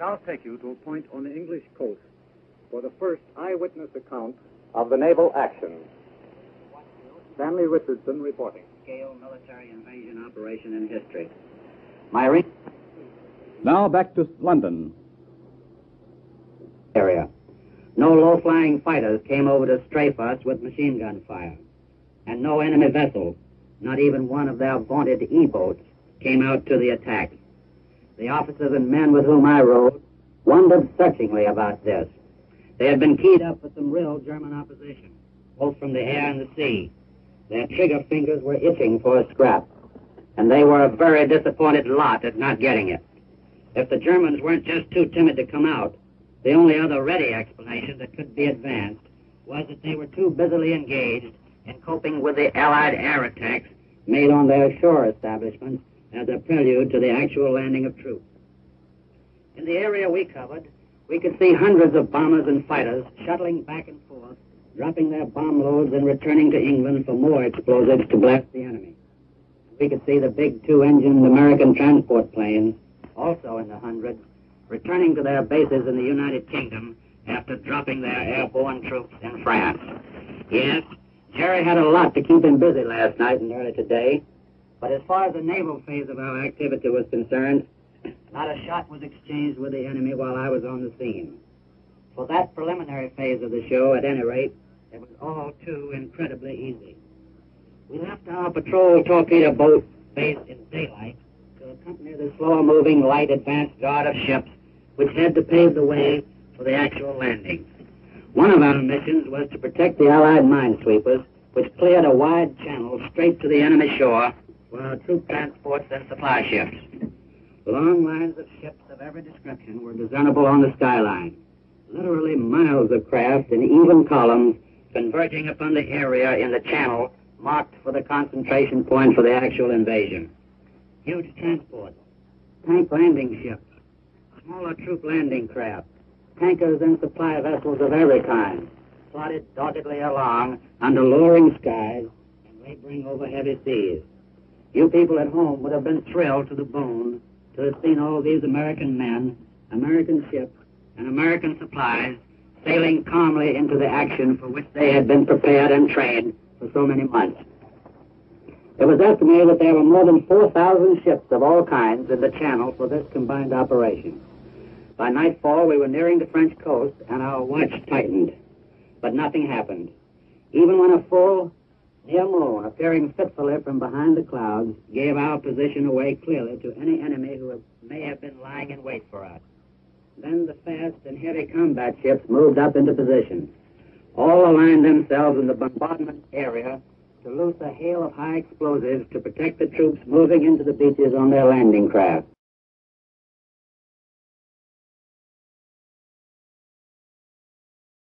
now take you to a point on the English coast for the first eyewitness account of the naval action. Stanley Richardson reporting. Scale military invasion operation in history. Now back to London. Area. No low-flying fighters came over to strafe us with machine gun fire. And no enemy vessels, not even one of their vaunted E-boats, came out to the attack. The officers and men with whom I rode wondered searchingly about this. They had been keyed up with some real German opposition, both from the air and the sea. Their trigger fingers were itching for a scrap, and they were a very disappointed lot at not getting it. If the Germans weren't just too timid to come out, the only other ready explanation that could be advanced was that they were too busily engaged in coping with the Allied air attacks made on their shore establishments as a prelude to the actual landing of troops. In the area we covered, we could see hundreds of bombers and fighters shuttling back and forth, dropping their bomb loads and returning to England for more explosives to blast the enemy. We could see the big two-engined American transport planes, also in the hundreds, returning to their bases in the United Kingdom after dropping their airborne troops in France. Yes, Jerry had a lot to keep him busy last night and early today, but as far as the naval phase of our activity was concerned, not a shot was exchanged with the enemy while I was on the scene. For that preliminary phase of the show, at any rate, it was all too incredibly easy. We left our patrol torpedo boat based in daylight to accompany the slower-moving light advance guard of ships which had to pave the way for the actual landing. One of our missions was to protect the Allied minesweepers, which cleared a wide channel straight to the enemy shore while troop transports and supply ships. Long lines of ships of every description were discernible on the skyline, literally miles of craft in even columns converging upon the area in the channel marked for the concentration point for the actual invasion. Huge transports, tank landing ships, smaller troop landing craft, tankers and supply vessels of every kind, plodded doggedly along under lowering skies and laboring over heavy seas. You people at home would have been thrilled to the bone to have seen all these American men, American ships, and American supplies sailing calmly into the action for which they had been prepared and trained for so many months. It was estimated that there were more than 4,000 ships of all kinds in the channel for this combined operation. By nightfall, we were nearing the French coast, and our watch tightened. But nothing happened. Even when a full, near moon, appearing fitfully from behind the clouds, gave our position away clearly to any enemy who may have been lying in wait for us. Then the fast and heavy combat ships moved up into position. All aligned themselves in the bombardment area to loose a hail of high explosives to protect the troops moving into the beaches on their landing craft.